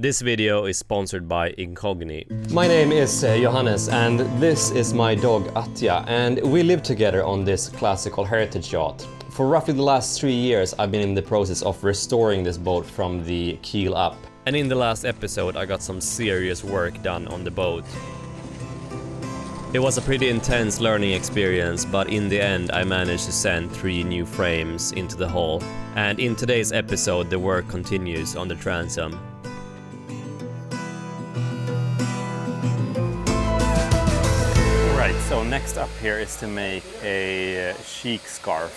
This video is sponsored by Incogni. My name is Johannes and this is my dog Atja, and we live together on this classical heritage yacht. For roughly the last 3 years I've been in the process of restoring this boat from the keel up. And in the last episode I got some serious work done on the boat. It was a pretty intense learning experience, but in the end I managed to send 3 new frames into the hull. And in today's episode the work continues on the transom. Alright, so next up here is to make a cheek scarf.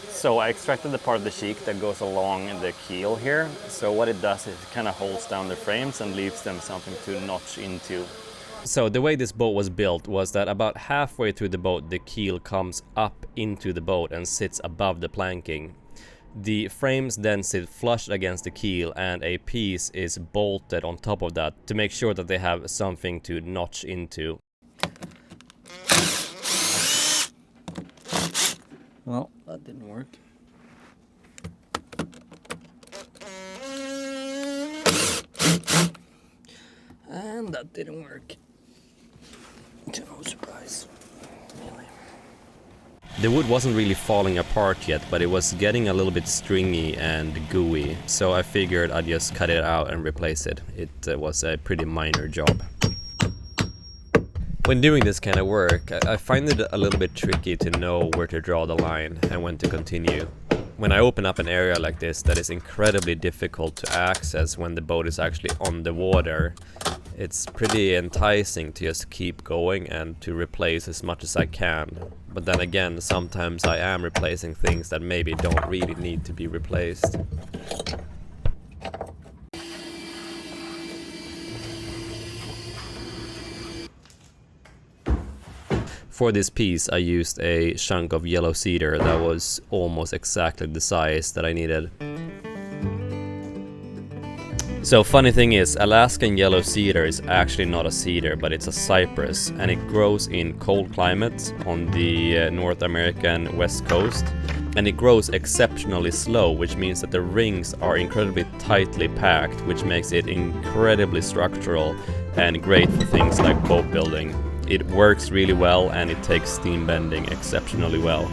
So I extracted the part of the cheek that goes along the keel here. So what it does is it kind of holds down the frames and leaves them something to notch into. So the way this boat was built was that about halfway through the boat the keel comes up into the boat and sits above the planking. The frames then sit flush against the keel and a piece is bolted on top of that to make sure that they have something to notch into. Well, that didn't work. And that didn't work. To no surprise, really. The wood wasn't really falling apart yet, but it was getting a little bit stringy and gooey, so I figured I'd just cut it out and replace it. It was a pretty minor job. When doing this kind of work, I find it a little bit tricky to know where to draw the line and when to continue. When I open up an area like this that is incredibly difficult to access when the boat is actually on the water, it's pretty enticing to just keep going and to replace as much as I can. But then again, sometimes I am replacing things that maybe don't really need to be replaced. For this piece I used a chunk of yellow cedar that was almost exactly the size that I needed. So funny thing is, Alaskan yellow cedar is actually not a cedar, but it's a cypress, and it grows in cold climates on the North American west coast. And it grows exceptionally slow, which means that the rings are incredibly tightly packed, which makes it incredibly structural and great for things like boat building. It works really well and it takes steam bending exceptionally well.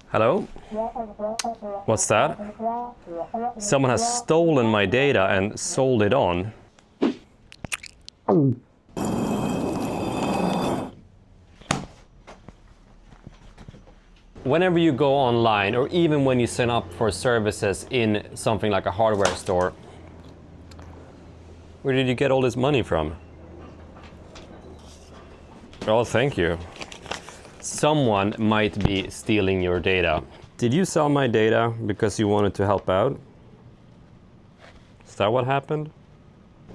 Hello? What's that? Someone has stolen my data and sold it on. Whenever you go online, or even when you sign up for services in something like a hardware store, where did you get all this money from? Oh, thank you. Someone might be stealing your data. Did you sell my data because you wanted to help out? that what happened?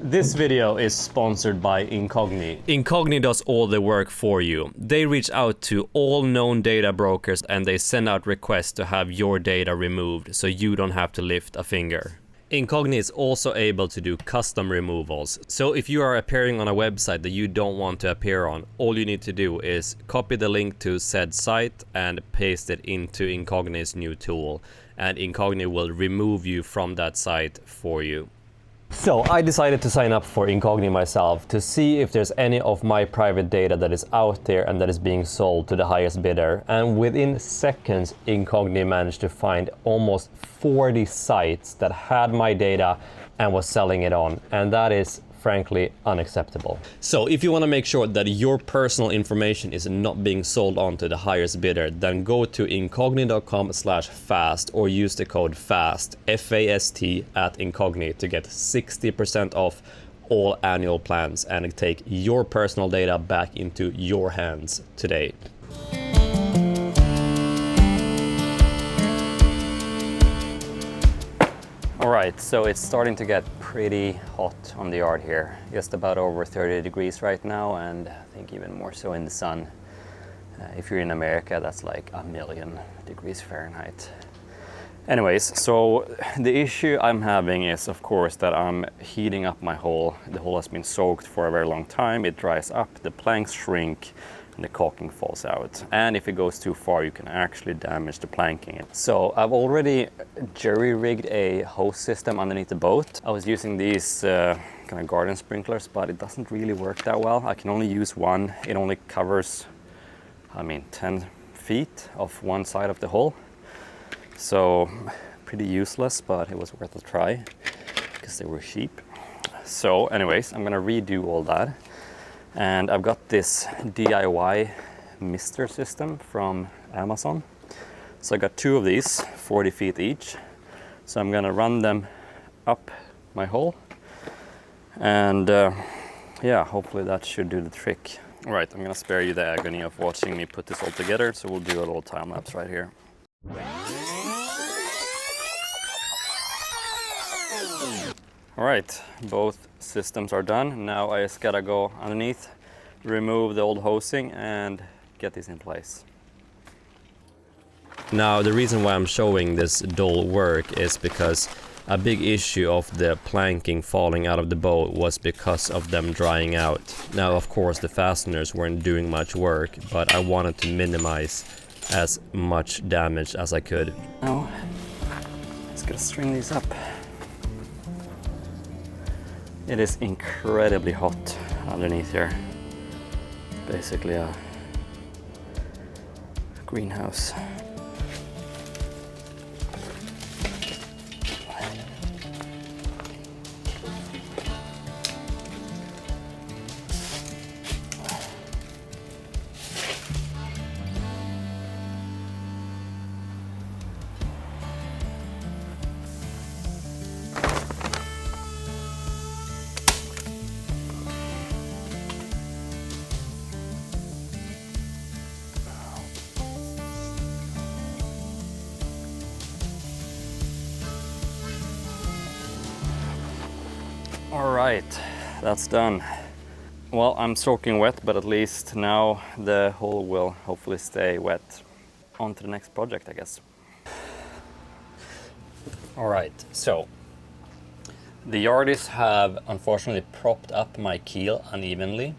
This video is sponsored by Incogni. Incogni does all the work for you. They reach out to all known data brokers and they send out requests to have your data removed so you don't have to lift a finger. Incogni is also able to do custom removals. So if you are appearing on a website that you don't want to appear on, all you need to do is copy the link to said site and paste it into Incogni's new tool. And Incogni will remove you from that site for you. So I decided to sign up for Incogni myself to see if there's any of my private data that is out there and that is being sold to the highest bidder. And within seconds, Incogni managed to find almost 40 sites that had my data and was selling it on. And that is frankly unacceptable. So if you want to make sure that your personal information is not being sold on to the highest bidder, then go to incogni.com/fast or use the code FAST, F-A-S-T, at Incogni to get 60% off all annual plans and take your personal data back into your hands today. Alright, so it's starting to get pretty hot on the yard here. Just about over 30 degrees right now, and I think even more so in the sun. If you're in America, that's like 1,000,000 degrees Fahrenheit. Anyways, so the issue I'm having is, of course, that I'm heating up my hull. The hull has been soaked for a very long time. It dries up, the planks shrink, and the caulking falls out. And if it goes too far, you can actually damage the planking. So I've already jury-rigged a hose system underneath the boat. I was using these kind of garden sprinklers, but it doesn't really work that well. I can only use one. It only covers, 10 feet of one side of the hull. So pretty useless, but it was worth a try because they were cheap. So anyways, I'm gonna redo all that. And I've got this DIY mister system from Amazon. So I got 2 of these, 40 feet each. So I'm gonna run them up my hull. And yeah, hopefully that should do the trick. All right, I'm gonna spare you the agony of watching me put this all together. So we'll do a little time lapse right here. All right, both systems are done. Now I just gotta go underneath, remove the old hosing and get this in place. Now the reason why I'm showing this dull work is because a big issue of the planking falling out of the boat was because of them drying out. Now of course the fasteners weren't doing much work, but I wanted to minimize as much damage as I could. Now, just gotta string these up. It is incredibly hot underneath here. Basically a greenhouse. All right, that's done. Well, I'm soaking wet, but at least now the hull will hopefully stay wet. On to the next project, I guess. All right, so the yardies have unfortunately propped up my keel unevenly.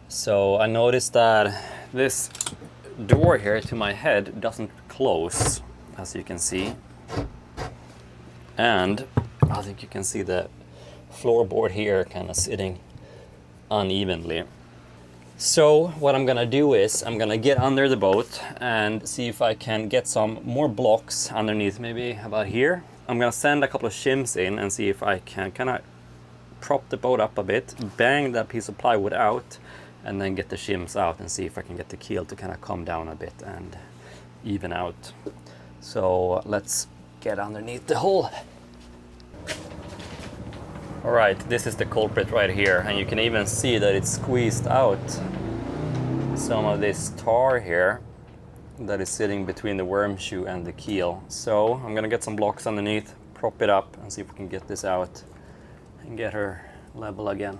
So I noticed that this door here to my head doesn't close, as you can see. And I think you can see the floorboard here kind of sitting unevenly. So what I'm gonna do is I'm gonna get under the boat and see if I can get some more blocks underneath, maybe about here. I'm gonna send a couple of shims in and see if I can kind of prop the boat up a bit, bang that piece of plywood out, and then get the shims out and see if I can get the keel to kind of come down a bit and even out. So let's get underneath the hull. All right, this is the culprit right here, and you can even see that it's squeezed out some of this tar here that is sitting between the worm shoe and the keel. So I'm gonna get some blocks underneath, prop it up, and see if we can get this out and get her level again.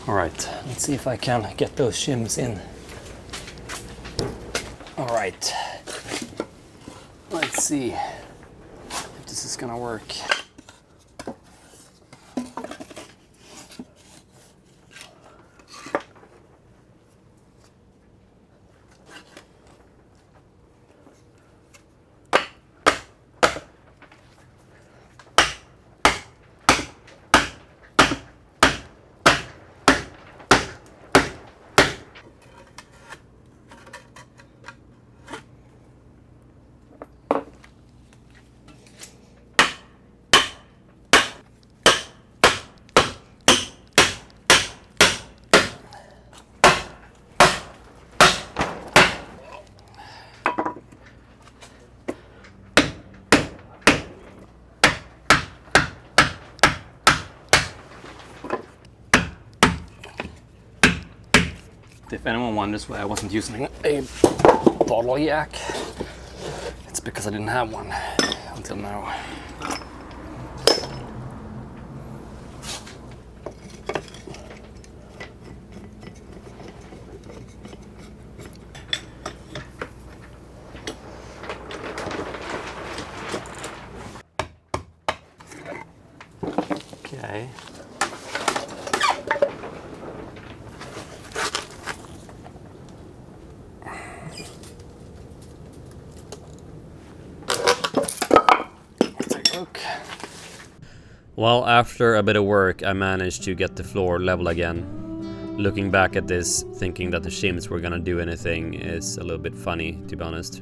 All right, let's see if I can get those shims in. All right, let's see if this is gonna work. If anyone wonders why I wasn't using a bottle yak, it's because I didn't have one until now. Okay. Well, after a bit of work, I managed to get the floor level again. Looking back at this, thinking that the shims were gonna do anything is a little bit funny, to be honest.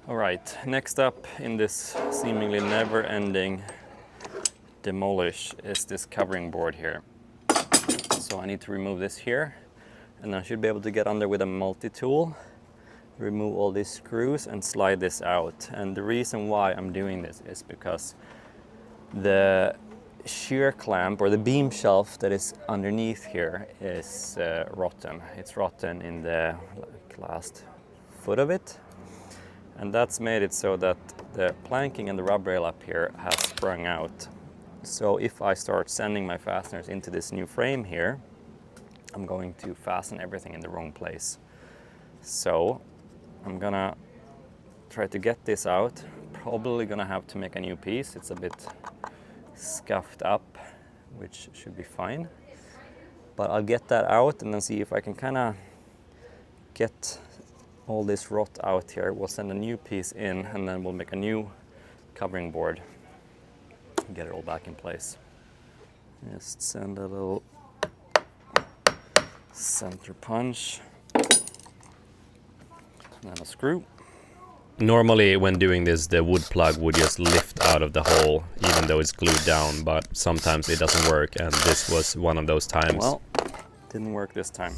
Alright, next up in this seemingly never-ending demolish is this covering board here. So I need to remove this here, and I should be able to get under with a multi-tool, remove all these screws and slide this out. And the reason why I'm doing this is because the shear clamp or the beam shelf that is underneath here is rotten. It's rotten in the last foot of it, and that's made it so that the planking and the rub rail up here has sprung out. So if I start sending my fasteners into this new frame here, I'm going to fasten everything in the wrong place. So I'm gonna try to get this out. Probably gonna have to make a new piece. It's a bit scuffed up, which should be fine. But I'll get that out and then see if I can kind of get all this rot out here. We'll send a new piece in and then we'll make a new covering board and get it all back in place. Just send a little center punch. And a screw. Normally when doing this, the wood plug would just lift out of the hole even though it's glued down, but sometimes it doesn't work, and this was one of those times. Well, didn't work this time.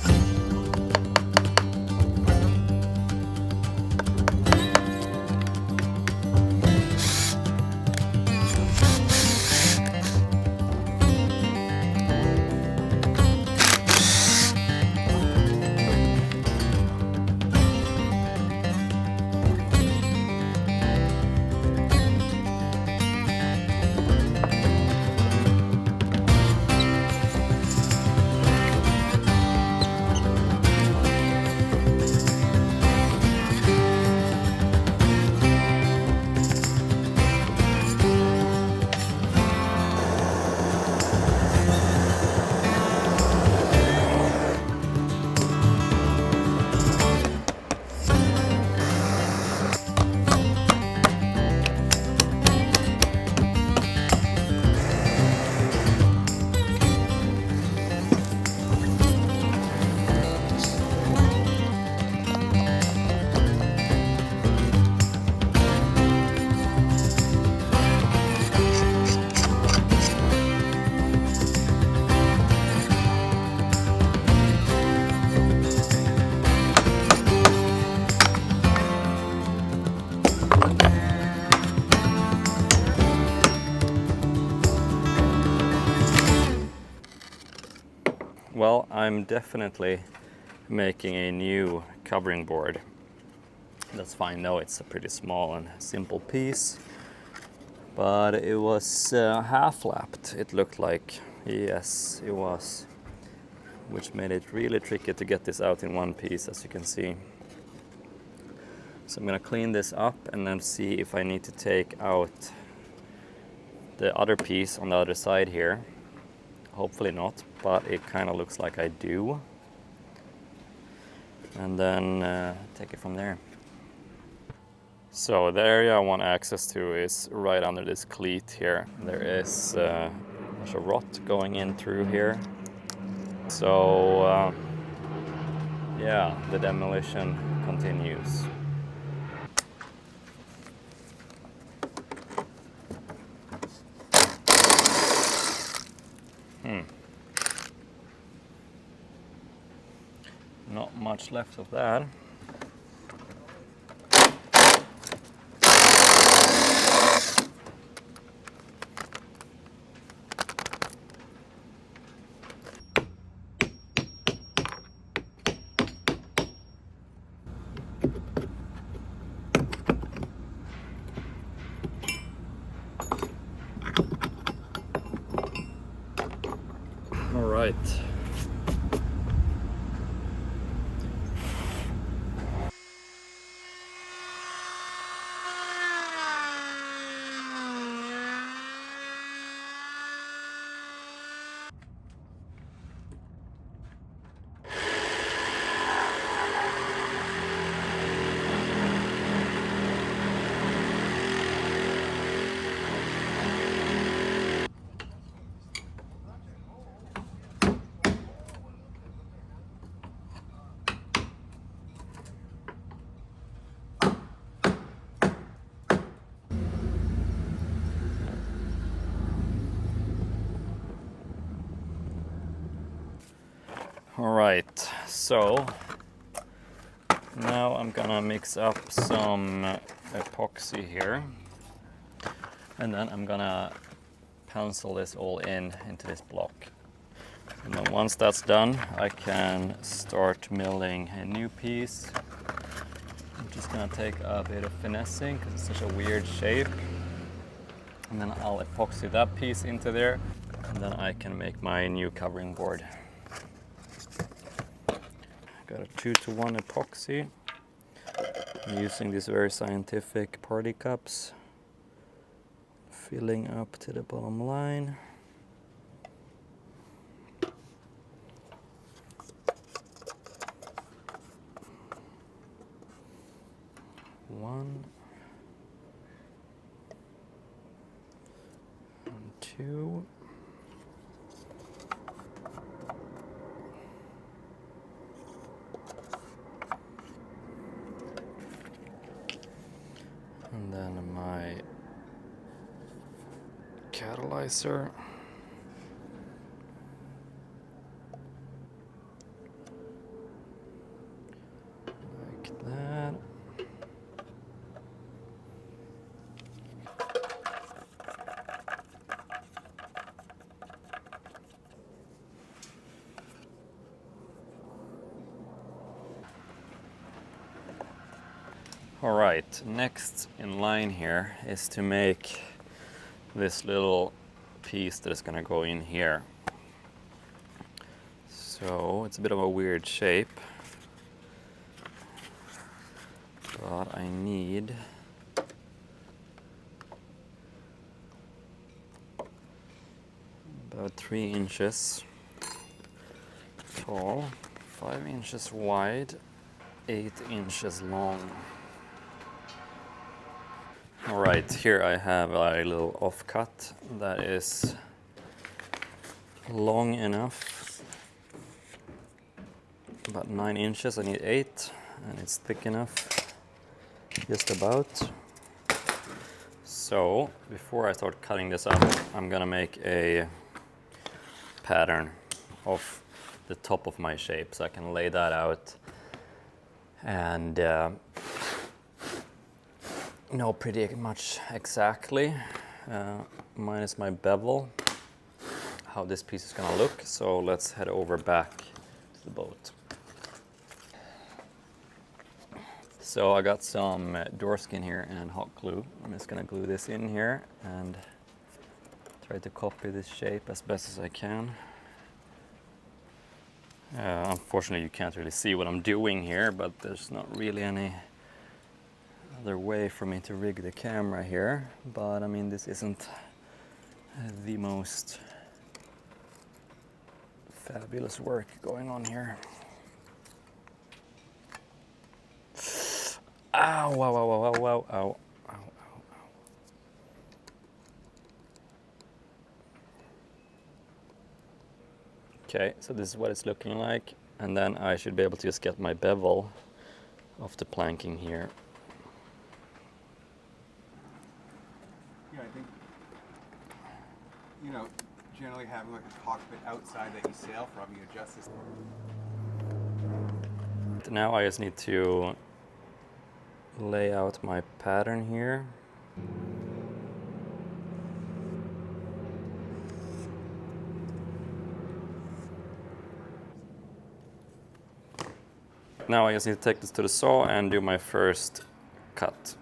Well, I'm definitely making a new covering board. That's fine though, it's a pretty small and simple piece. But it was half-lapped, it looked like. Yes, it was. Which made it really tricky to get this out in one piece, as you can see. So I'm gonna clean this up and then see if I need to take out the other piece on the other side here. Hopefully not, but it kind of looks like I do. And then take it from there. So the area I want access to is right under this cleat here. There is there's a rot going in through here. So yeah, the demolition continues. Not much left of that. All right. All right, so now I'm gonna mix up some epoxy here, and then I'm gonna pencil this all into this block. And then once that's done, I can start milling a new piece. I'm just gonna take a bit of finessing because it's such a weird shape. And then I'll epoxy that piece into there, and then I can make my new covering board. Got a 2-to-1 epoxy. I'm using these very scientific party cups, filling up to the bottom line. One and two. And then my catalyzer. Like that. All right, next in line here is to make this little piece that is going to go in here. So it's a bit of a weird shape, but I need about 3 inches tall, 5 inches wide, 8 inches long. All right, here I have a little offcut that is long enough, about 9 inches. I need 8, and it's thick enough, just about. So before I start cutting this up, I'm gonna make a pattern of the top of my shape so I can lay that out and know pretty much exactly, minus my bevel, how this piece is gonna look. So let's head over back to the boat. So I got some door skin here and hot glue. I'm just gonna glue this in here and try to copy this shape as best as I can. Unfortunately, you can't really see what I'm doing here, but there's not really any other way for me to rig the camera here. But I mean, this isn't the most fabulous work going on here. Ow, wow, wow, wow, wow, wow, ow, ow, ow, ow. Okay, so this is what it's looking like. And then I should be able to just get my bevel off the planking here. Yeah, I think, you know, generally having like a cockpit outside that you sail from, you adjust this. Now I just need to lay out my pattern here. Now I just need to take this to the saw and do my first cut.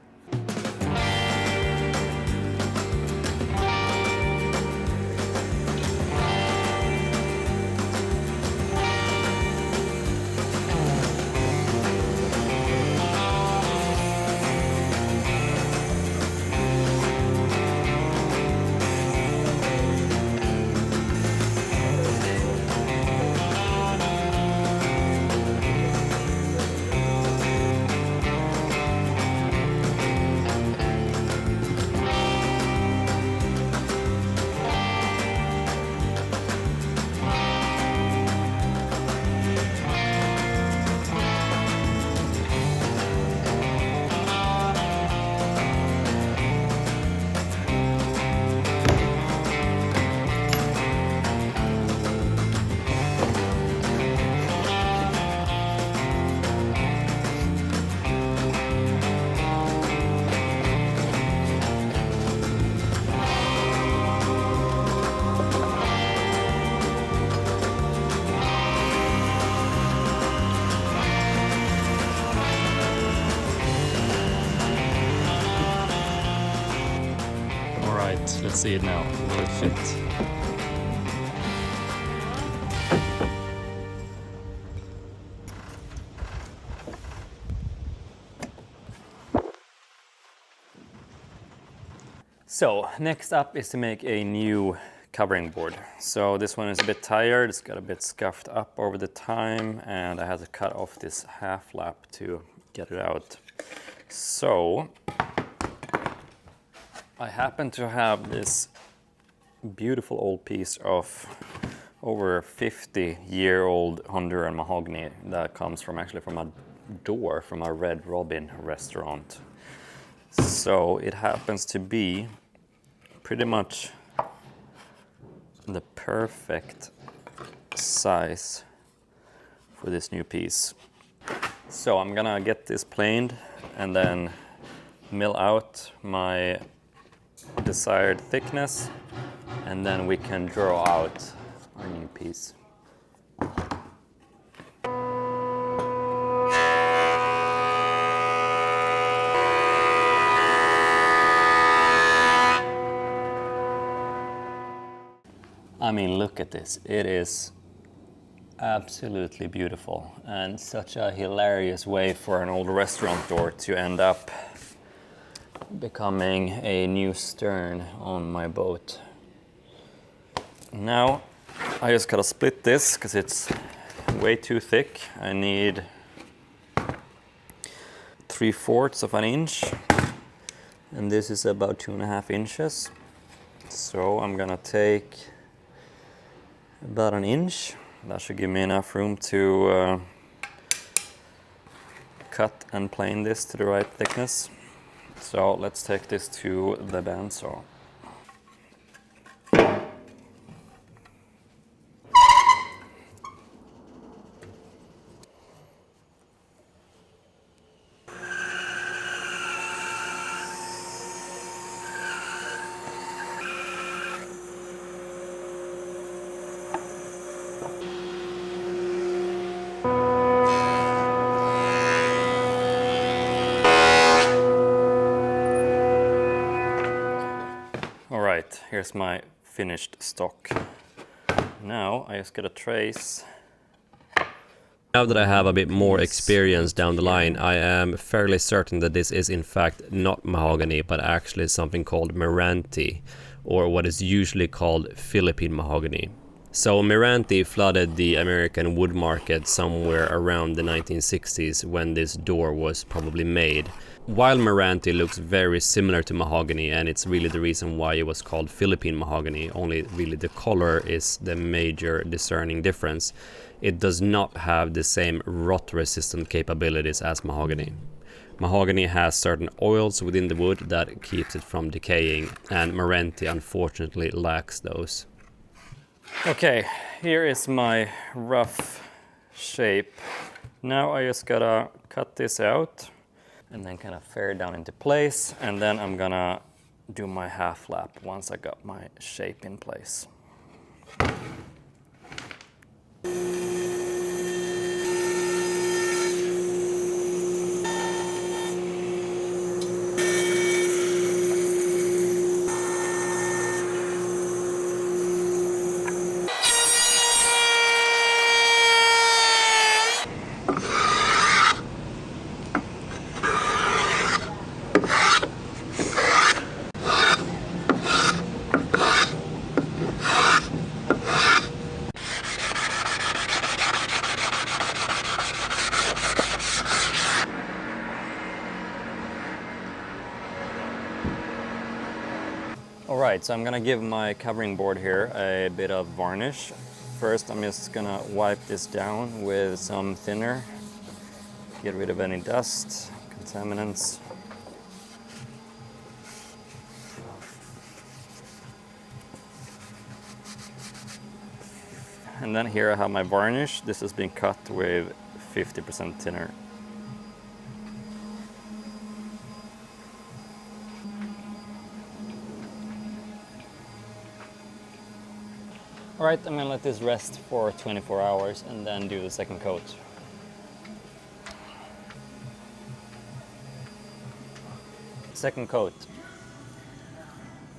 Let's see it now. Will it fit? So next up is to make a new covering board. So this one is a bit tired, it's got a bit scuffed up over the time, and I had to cut off this half lap to get it out. So I happen to have this beautiful old piece of over 50-year-old Honduran mahogany that comes from actually from a door from a Red Robin restaurant. So it happens to be pretty much the perfect size for this new piece. So I'm gonna get this planed and then mill out my desired thickness, and then we can draw out our new piece. I mean, look at this. It is absolutely beautiful, and such a hilarious way for an old restaurant door to end up becoming a new stern on my boat. Now I just gotta split this because it's way too thick. I need 3/4 of an inch, and this is about 2.5 inches. So I'm gonna take about an inch. That should give me enough room to cut and plane this to the right thickness. So let's take this to the bandsaw. here's my finished stock. Now I just gotta trace. Now that I have a bit more experience down the line, I am fairly certain that this is in fact not mahogany, but actually something called Meranti, or what is usually called Philippine mahogany. So Meranti flooded the American wood market somewhere around the 1960s when this door was probably made. While Meranti looks very similar to mahogany, and it's really the reason why it was called Philippine mahogany, only really the color is the major discerning difference. It does not have the same rot-resistant capabilities as mahogany. Mahogany has certain oils within the wood that keeps it from decaying, and Meranti unfortunately lacks those. Okay, here is my rough shape. Now I just gotta cut this out and then kind of fare it down into place, and then I'm gonna do my half lap once I got my shape in place. Alright, so I'm gonna give my covering board here a bit of varnish. First I'm just gonna wipe this down with some thinner, get rid of any dust, contaminants. And then here I have my varnish. This has been cut with 50% thinner. Alright, I'm gonna let this rest for 24 hours and then do the second coat. Second coat,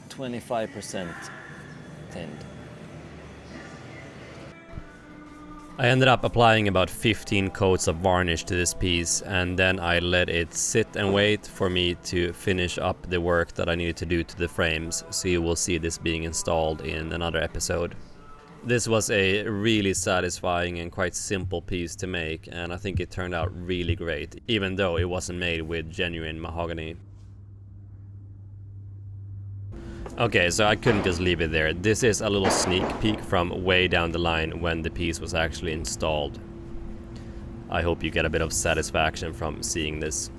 25% thinned. I ended up applying about 15 coats of varnish to this piece, and then I let it sit and wait for me to finish up the work that I needed to do to the frames, so you will see this being installed in another episode. This was a really satisfying and quite simple piece to make, and I think it turned out really great, even though it wasn't made with genuine mahogany. Okay, so I couldn't just leave it there. This is a little sneak peek from way down the line when the piece was actually installed. I hope you get a bit of satisfaction from seeing this.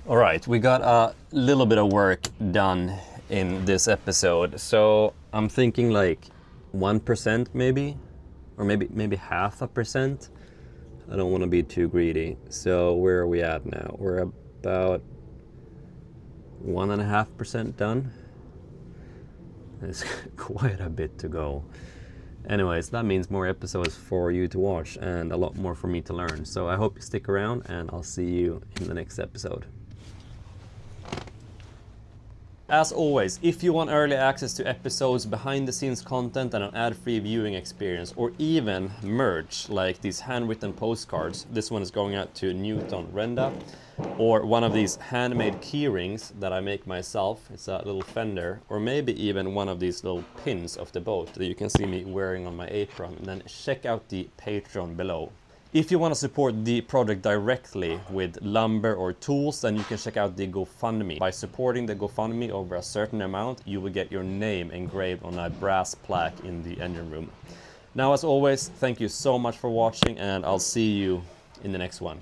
Alright, we got a little bit of work done in this episode, so I'm thinking like 1% maybe, or maybe 0.5%. I don't want to be too greedy. So where are we at now? We're about 1.5% done. There's quite a bit to go. Anyways, that means more episodes for you to watch and a lot more for me to learn. So I hope you stick around, and I'll see you in the next episode. As always, if you want early access to episodes, behind the scenes content, and an ad-free viewing experience, or even merch like these handwritten postcards, this one is going out to Newton Renda, or one of these handmade key rings that I make myself, it's a little fender, or maybe even one of these little pins of the boat that you can see me wearing on my apron, then check out the Patreon below. If you want to support the project directly with lumber or tools, then you can check out the GoFundMe. By supporting the GoFundMe over a certain amount, you will get your name engraved on a brass plaque in the engine room. Now, as always, thank you so much for watching, and I'll see you in the next one.